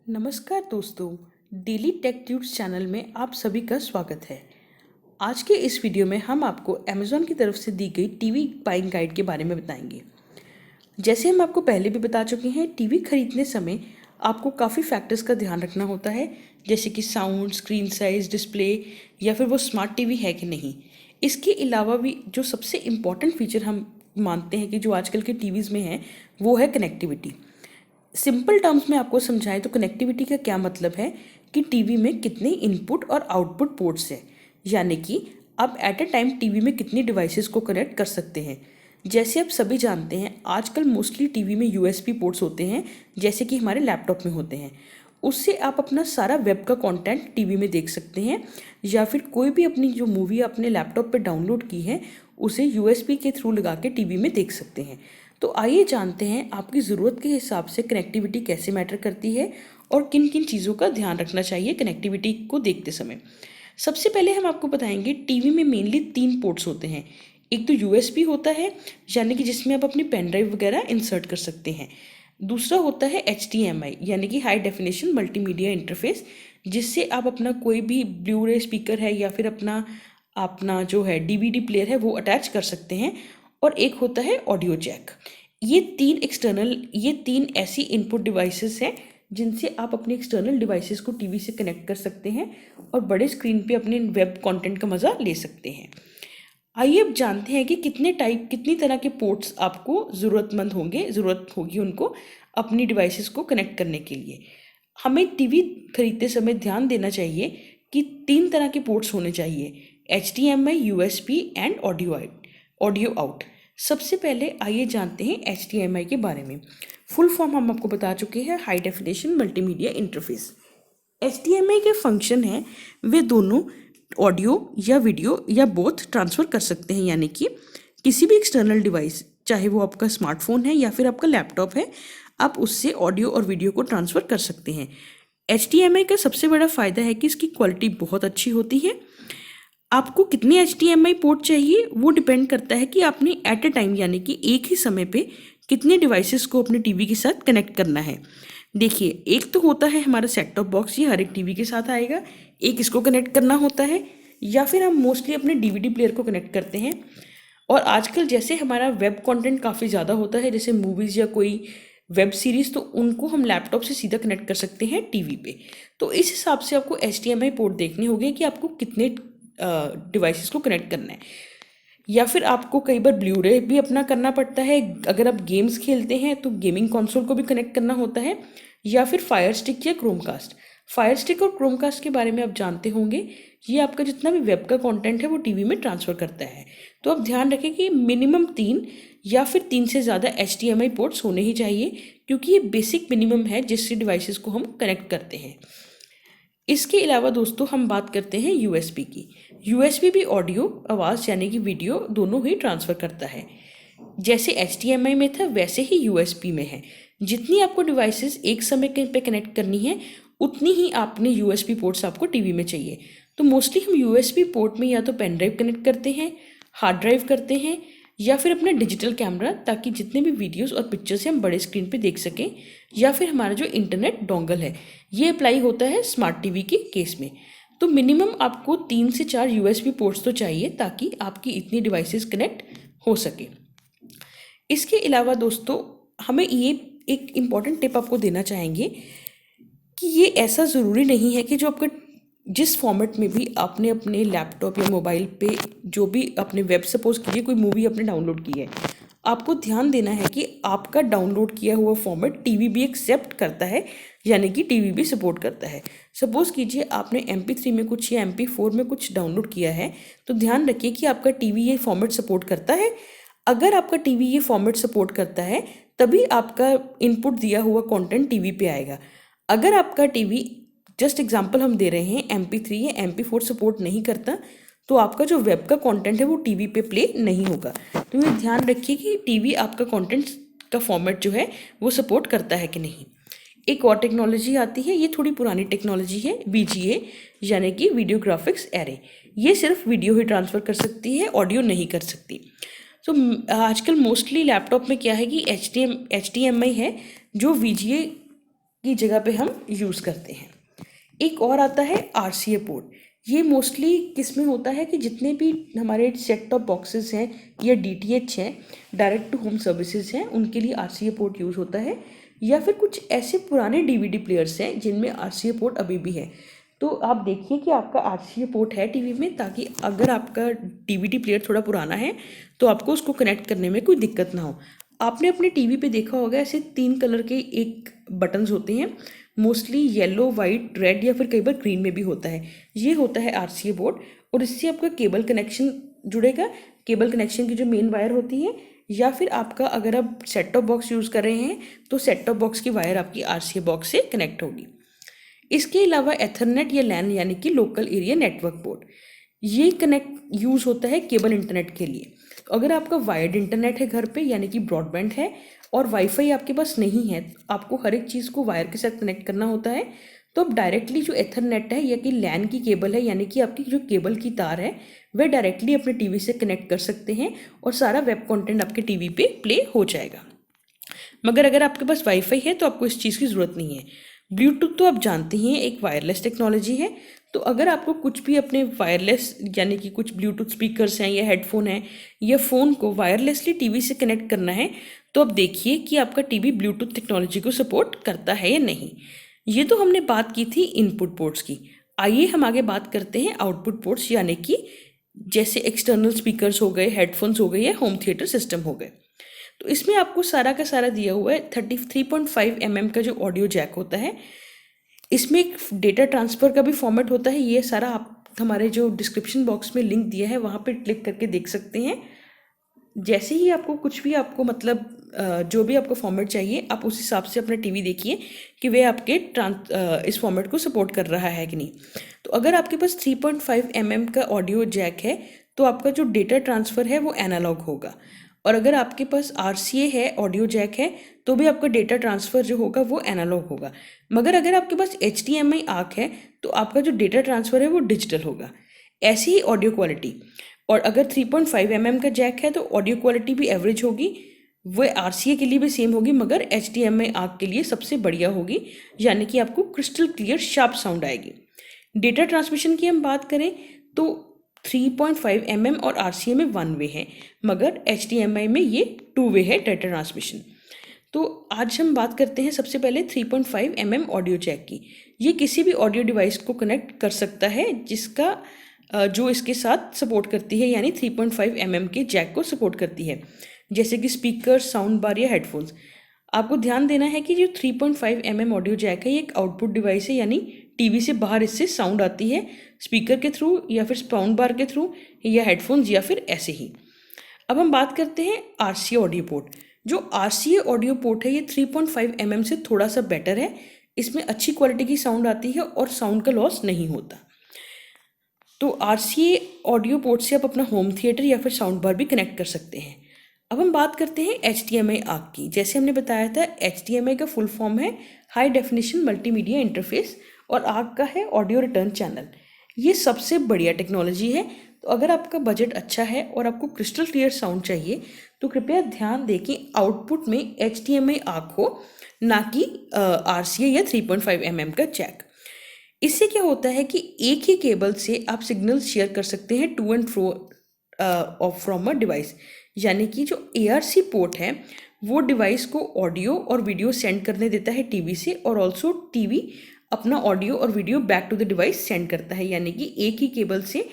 नमस्कार दोस्तों, daily take tubes channel में आप सभी का स्वागत है। आज के इस वीडियो में हम आपको अमेज़ॉन की तरफ से दी गई टीवी बाइंग गाइड के बारे में बताएंगे। जैसे हम आपको पहले भी बता चुके हैं, टीवी खरीदने समय आपको काफ़ी फैक्टर्स का ध्यान रखना होता है, जैसे कि साउंड, स्क्रीन साइज, डिस्प्ले या फिर वो स्मार्ट टीवी है कि नहीं। इसके अलावा भी जो सबसे इम्पॉर्टेंट फीचर हम मानते हैं कि जो आजकल के टीवीज़ में है, वो है कनेक्टिविटी। सिंपल टर्म्स में आपको समझाएं तो कनेक्टिविटी का क्या मतलब है कि टीवी में कितने इनपुट और आउटपुट पोर्ट्स हैं, यानी कि आप एट अ टाइम टीवी में कितनी डिवाइसेस को कनेक्ट कर सकते हैं। जैसे आप सभी जानते हैं, आजकल मोस्टली टीवी में यूएसबी पोर्ट्स होते हैं, जैसे कि हमारे लैपटॉप में होते हैं। उससे आप अपना सारा वेब का कंटेंट टीवी में देख सकते हैं, या फिर कोई भी अपनी जो मूवी अपने लैपटॉप पे डाउनलोड की है उसे यूएसबी के थ्रू लगा के टीवी में देख सकते हैं। तो आइए जानते हैं आपकी ज़रूरत के हिसाब से कनेक्टिविटी कैसे मैटर करती है और किन किन चीज़ों का ध्यान रखना चाहिए कनेक्टिविटी को देखते समय। सबसे पहले हम आपको बताएंगे, टीवी में मेनली 3 पोर्ट्स होते हैं। एक तो यूएसबी होता है, यानी कि जिसमें आप अपनी पेन ड्राइव वगैरह इंसर्ट कर सकते हैं। दूसरा होता है HDMI, यानी कि हाई डेफिनेशन मल्टीमीडिया इंटरफेस, जिससे आप अपना कोई भी ब्लू रे स्पीकर है या फिर अपना अपना जो है DVD प्लेयर है वो अटैच कर सकते हैं। और एक होता है ऑडियो जैक। ये तीन ऐसी इनपुट डिवाइसेस हैं जिनसे आप अपने एक्सटर्नल डिवाइसेस को टीवी से कनेक्ट कर सकते हैं और बड़े स्क्रीन पे अपने वेब कंटेंट का मज़ा ले सकते हैं। आइए अब जानते हैं कि कितनी तरह के पोर्ट्स आपको ज़रूरत होगी उनको अपनी डिवाइसेस को कनेक्ट करने के लिए। हमें टीवी खरीदते समय ध्यान देना चाहिए कि 3 तरह के पोर्ट्स होने चाहिए: HDMI, USB and audio out. सबसे पहले आइए जानते हैं HDMI के बारे में। फुल फॉर्म हम आपको बता चुके हैं, high definition multimedia interface. HDMI के फंक्शन हैं, वे दोनों ऑडियो या वीडियो या बोथ ट्रांसफ़र कर सकते हैं, यानी कि किसी भी एक्सटर्नल डिवाइस, चाहे वो आपका स्मार्टफोन है या फिर आपका लैपटॉप है, आप उससे ऑडियो और वीडियो को ट्रांसफ़र कर सकते हैं। HDMI का सबसे बड़ा फ़ायदा है कि इसकी क्वालिटी बहुत अच्छी होती है। आपको कितने HDMI पोर्ट चाहिए वो डिपेंड करता है कि आपने एट अ टाइम, यानी कि एक ही समय पे कितने डिवाइसेस को अपने टीवी के साथ कनेक्ट करना है। देखिए, एक तो होता है हमारा सेट टॉप बॉक्स, ये हर एक टीवी के साथ आएगा। एक इसको कनेक्ट करना होता है, या फिर हम मोस्टली अपने DVD प्लेयर को कनेक्ट करते हैं। और आजकल जैसे हमारा वेब कंटेंट काफ़ी ज़्यादा होता है, जैसे मूवीज़ या कोई वेब सीरीज़, तो उनको हम लैपटॉप से सीधा कनेक्ट कर सकते हैं टीवी पे। तो इस हिसाब से आपको HDMI पोर्ट देखने होंगे कि आपको कितने डिवाइसेस को कनेक्ट करना है। या फिर आपको कई बार ब्लू रे भी अपना करना पड़ता है। अगर आप गेम्स खेलते हैं तो गेमिंग कंसोल को भी कनेक्ट करना होता है, या फिर फायर स्टिक या क्रोमकास्ट। फायर स्टिक और क्रोमकास्ट के बारे में आप जानते होंगे, ये आपका जितना भी वेब का कंटेंट है वो टीवी में ट्रांसफ़र करता है। तो आप ध्यान रखें कि मिनिमम 3 या फिर 3 से ज़्यादा HDMI पोर्ट्स होने ही चाहिए, क्योंकि ये बेसिक मिनिमम है जिससे डिवाइसेस को हम कनेक्ट करते हैं। इसके अलावा दोस्तों हम बात करते हैं USB की। USB भी ऑडियो, आवाज़ यानी कि वीडियो दोनों ही ट्रांसफ़र करता है। जैसे HDMI में था वैसे ही USB में है। जितनी आपको डिवाइसेस एक समय पे कनेक्ट करनी है, उतनी ही आपने USB पोर्ट्स आपको टीवी में चाहिए। तो मोस्टली हम USB पोर्ट में या तो पेन ड्राइव कनेक्ट करते हैं, हार्ड ड्राइव करते हैं, या फिर अपना डिजिटल कैमरा, ताकि जितने भी वीडियोस और पिक्चर्स हम बड़े स्क्रीन पे देख सकें। या फिर हमारा जो इंटरनेट डोंगल है, ये अप्लाई होता है स्मार्ट टीवी के केस में। तो मिनिमम आपको 3 से 4 USB पोर्ट्स तो चाहिए, ताकि आपकी इतनी डिवाइसेस कनेक्ट हो सके। इसके अलावा दोस्तों हमें ये एक इम्पॉर्टेंट टिप आपको देना चाहेंगे कि ये ऐसा ज़रूरी नहीं है कि जो आपका जिस फॉर्मेट में भी आपने अपने लैपटॉप या मोबाइल पे जो भी अपने वेब, सपोज कीजिए कोई मूवी आपने डाउनलोड की है, आपको ध्यान देना है कि आपका डाउनलोड किया हुआ फॉर्मेट टीवी भी एक्सेप्ट करता है, यानी कि टीवी भी सपोर्ट करता है। सपोज़ कीजिए आपने MP3 में कुछ या MP4 में कुछ डाउनलोड किया है, तो ध्यान रखिए कि आपका टीवी ये फॉर्मेट सपोर्ट करता है। अगर आपका टीवी ये फॉर्मेट सपोर्ट करता है, तभी आपका इनपुट दिया हुआ कंटेंट टीवी पे आएगा। अगर आपका टीवी, जस्ट एग्जांपल हम दे रहे हैं, MP3 या MP4 सपोर्ट नहीं करता, तो आपका जो वेब का कंटेंट है वो टीवी पे प्ले नहीं होगा। तो ये ध्यान रखिए कि टीवी आपका कंटेंट का फॉर्मेट जो है वो सपोर्ट करता है कि नहीं। एक और टेक्नोलॉजी आती है, ये थोड़ी पुरानी टेक्नोलॉजी है, VGA, यानी कि वीडियो ग्राफिक्स एरे। ये सिर्फ वीडियो ही ट्रांसफ़र कर सकती है, ऑडियो नहीं कर सकती। तो आजकल मोस्टली लैपटॉप में क्या है कि HDMI है जो VGA की जगह पे हम यूज़ करते हैं। एक और आता है RCA पोर्ट। ये मोस्टली किस में होता है कि जितने भी हमारे सेट टॉप बॉक्सेस हैं या DTH हैं, डायरेक्ट टू होम सर्विसेज हैं, उनके लिए RCA पोर्ट यूज़ होता है। या फिर कुछ ऐसे पुराने DVD प्लेयर्स हैं जिनमें RCA पोर्ट अभी भी है, तो आप देखिए कि आपका RCA पोर्ट है टीवी में, ताकि अगर आपका DVD प्लेयर थोड़ा पुराना है तो आपको उसको कनेक्ट करने में कोई दिक्कत ना हो। आपने अपने टीवी पे देखा होगा ऐसे 3 कलर के एक बटन्स होते हैं, मोस्टली येलो, वाइट, रेड या फिर कई बार ग्रीन में भी होता है। ये होता है RCA बोर्ड, और इससे आपका केबल कनेक्शन जुड़ेगा। केबल कनेक्शन की जो मेन वायर होती है, या फिर आपका अगर आप सेट टॉप बॉक्स यूज़ कर रहे हैं तो सेट टॉप बॉक्स की वायर आपकी RCA बॉक्स से कनेक्ट होगी। इसके अलावा एथरनेट या लैन यानी कि लोकल एरिया नेटवर्क बोर्ड, ये कनेक्ट यूज़ होता है केबल इंटरनेट के लिए। तो अगर आपका वायर्ड इंटरनेट है घर पे यानी कि ब्रॉडबैंड है और वाईफाई आपके पास नहीं है, आपको हर एक चीज़ को वायर के साथ कनेक्ट करना होता है, तो आप डायरेक्टली जो एथरनेट है या कि लैन की केबल है यानी कि आपकी जो केबल की तार है वह डायरेक्टली अपने टीवी से कनेक्ट कर सकते हैं और सारा वेब कंटेंट आपके टीवी पे प्ले हो जाएगा। मगर अगर आपके पास वाईफाई है तो आपको इस चीज़ की ज़रूरत नहीं है। ब्लूटूथ तो आप जानते ही हैं एक वायरलेस टेक्नोलॉजी है, तो अगर आपको कुछ भी अपने वायरलेस यानी कि कुछ ब्लूटूथ स्पीकर्स हैं या हेडफोन हैं या फ़ोन को वायरलेसली टीवी से कनेक्ट करना है, तो आप देखिए कि आपका टीवी ब्लूटूथ टेक्नोलॉजी को सपोर्ट करता है या नहीं। ये तो हमने बात की थी इनपुट पोर्ट्स की। आइए हम आगे बात करते हैं आउटपुट पोर्ट्स, यानी कि जैसे एक्सटर्नल स्पीकर्स हो गए, हेडफोन्स हो गए या होम थिएटर सिस्टम हो गए। तो इसमें आपको सारा का सारा दिया हुआ है। 3.5 mm का जो ऑडियो जैक होता है, इसमें एक डेटा ट्रांसफ़र का भी फॉर्मेट होता है। ये सारा आप हमारे जो डिस्क्रिप्शन बॉक्स में लिंक दिया है वहाँ पे क्लिक करके देख सकते हैं। जैसे ही आपको कुछ भी आपको मतलब जो भी आपको फॉर्मेट चाहिए, आप उस हिसाब से अपना टीवी देखिए कि वे आपके इस फॉर्मेट को सपोर्ट कर रहा है कि नहीं। तो अगर आपके पास 3.5 mm का ऑडियो जैक है तो आपका जो डेटा ट्रांसफ़र है वो एनालॉग होगा, और अगर आपके पास RCA है, ऑडियो जैक है, तो भी आपका डेटा ट्रांसफ़र जो होगा वो एनालॉग होगा। मगर अगर आपके पास HDMI आर्क है तो आपका जो डेटा ट्रांसफ़र है वो डिजिटल होगा। ऐसी ही ऑडियो क्वालिटी, और अगर 3.5 mm का जैक है तो ऑडियो क्वालिटी भी एवरेज होगी, वह RCA के लिए भी सेम होगी, मगर HDMI आर्क के लिए सबसे बढ़िया होगी, यानी कि आपको क्रिस्टल क्लियर शार्प साउंड आएगी। डेटा ट्रांसमिशन की हम बात करें तो 3.5 mm और RCA में 1 वे है, मगर HDMI में ये 2 वे है डेटा ट्रांसमिशन। तो आज हम बात करते हैं सबसे पहले 3.5 mm ऑडियो जैक की। ये किसी भी ऑडियो डिवाइस को कनेक्ट कर सकता है जिसका जो इसके साथ सपोर्ट करती है, यानी 3.5 mm के जैक को सपोर्ट करती है, जैसे कि स्पीकर, साउंड बार या हेडफोन्स। आपको ध्यान देना है कि जो 3.5 mm ऑडियो जैक है ये एक आउटपुट डिवाइस है, यानी टीवी से बाहर इससे साउंड आती है स्पीकर के थ्रू या फिर साउंड बार के थ्रू या हेडफोन्स या फिर ऐसे ही। अब हम बात करते हैं RCA ऑडियो पोर्ट। जो RCA ऑडियो पोर्ट है ये 3.5 mm से थोड़ा सा बेटर है। इसमें अच्छी क्वालिटी की साउंड आती है और साउंड का लॉस नहीं होता। तो RCA ऑडियो पोर्ट से आप अपना होम थिएटर या फिर साउंड बार भी कनेक्ट कर सकते हैं। अब हम बात करते हैं HDMI आर्क की। जैसे हमने बताया था, HDMI का फुल फॉर्म है हाई डेफिनेशन मल्टीमीडिया इंटरफेस, और आर्क का है ऑडियो रिटर्न चैनल। ये सबसे बढ़िया टेक्नोलॉजी है। तो अगर आपका बजट अच्छा है और आपको क्रिस्टल क्लियर साउंड चाहिए तो कृपया ध्यान दें कि आउटपुट में HDMI आर्क हो, ना कि RCA या 3.5 mm का जैक। इससे क्या होता है कि एक ही केबल से आप सिग्नल शेयर कर सकते हैं to and fro from a device, यानी कि जो ARC पोर्ट है वो डिवाइस को ऑडियो और वीडियो सेंड करने देता है टीवी से, और ऑल्सो टीवी अपना ऑडियो और video back to the device send करता है, यानी कि एक ही केबल से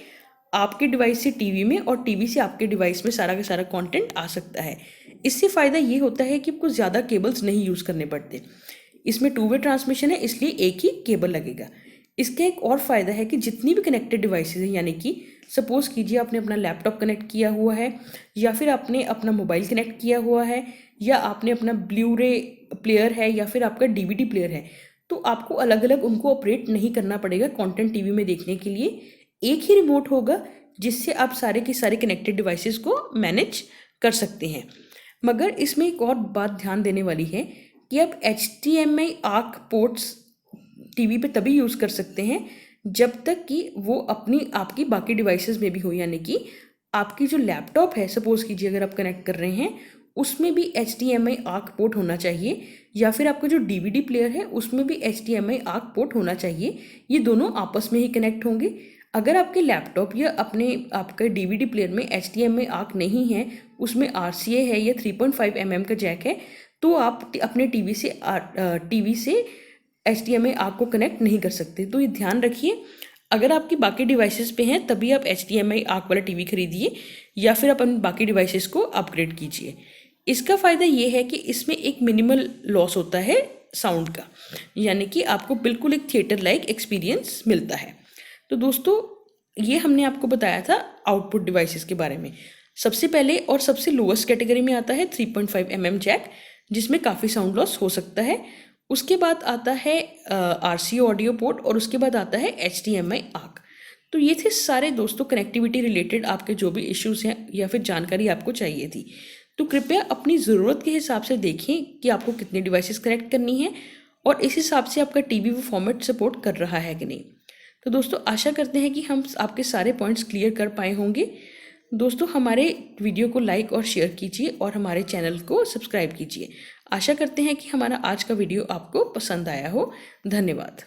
आपके डिवाइस से टीवी में और टीवी से आपके डिवाइस में सारा का सारा कंटेंट आ सकता है। इससे फ़ायदा ये होता है कि आपको ज़्यादा केबल्स नहीं यूज़ करने पड़ते। इसमें 2 वे ट्रांसमिशन है, इसलिए एक ही केबल लगेगा। इसका एक और फ़ायदा है कि जितनी भी कनेक्टेड डिवाइसेज हैं, यानी कि सपोज़ कीजिए आपने अपना लैपटॉप कनेक्ट किया हुआ है, या फिर आपने अपना मोबाइल कनेक्ट किया हुआ है, या आपने अपना ब्लू-रे प्लेयर है, या फिर आपका DVD प्लेयर है, तो आपको अलग अलग उनको ऑपरेट नहीं करना पड़ेगा कंटेंट टीवी में देखने के लिए। एक ही रिमोट होगा जिससे आप सारे के सारे कनेक्टेड डिवाइसेस को मैनेज कर सकते हैं। मगर इसमें एक और बात ध्यान देने वाली है कि आप HDMI आर्क पोर्ट्स टीवी पे तभी यूज़ कर सकते हैं जब तक कि वो अपनी आपकी बाकी डिवाइसेस में भी हो, यानी कि आपकी जो लैपटॉप है, सपोज़ कीजिए अगर आप कनेक्ट कर रहे हैं, उसमें भी HDMI आर्क पोर्ट होना चाहिए, या फिर आपका जो DVD प्लेयर है उसमें भी HDMI आर्क पोर्ट होना चाहिए। ये दोनों आपस में ही कनेक्ट होंगे। अगर आपके लैपटॉप या आपके DVD प्लेयर में HDMI आर्क नहीं है, उसमें RCA है या 3.5 mm का जैक है, तो आप अपने टीवी से HDMI आर्क को कनेक्ट नहीं कर सकते। तो ये ध्यान रखिए। अगर आपकी बाकी डिवाइसेस पे हैं तभी आप HDMI आर्क वाला टीवी खरीदिए, या फिर आप अपने बाकी डिवाइसेस को अपग्रेड कीजिए। इसका फ़ायदा ये है कि इसमें एक मिनिमल लॉस होता है साउंड का, यानी कि आपको बिल्कुल एक थिएटर लाइक एक्सपीरियंस मिलता है। तो दोस्तों, ये हमने आपको बताया था आउटपुट डिवाइसेस के बारे में। सबसे पहले और सबसे लोएस्ट कैटेगरी में आता है 3.5 mm जैक, जिसमें काफ़ी साउंड लॉस हो सकता है। उसके बाद आता है RCA ऑडियो पोर्ट, और उसके बाद आता है HDMI आर्क। तो ये थे सारे दोस्तों कनेक्टिविटी रिलेटेड आपके जो भी इश्यूज़ हैं या फिर जानकारी आपको चाहिए थी। तो कृपया अपनी ज़रूरत के हिसाब से देखें कि आपको कितने डिवाइसेस कनेक्ट करनी है, और इस हिसाब से आपका टीवी वो फॉर्मेट सपोर्ट कर रहा है कि नहीं। तो दोस्तों, आशा करते हैं कि हम आपके सारे पॉइंट्स क्लियर कर पाए होंगे। दोस्तों, हमारे वीडियो को लाइक और शेयर कीजिए और हमारे चैनल को सब्सक्राइब कीजिए। आशा करते हैं कि हमारा आज का वीडियो आपको पसंद आया हो। धन्यवाद।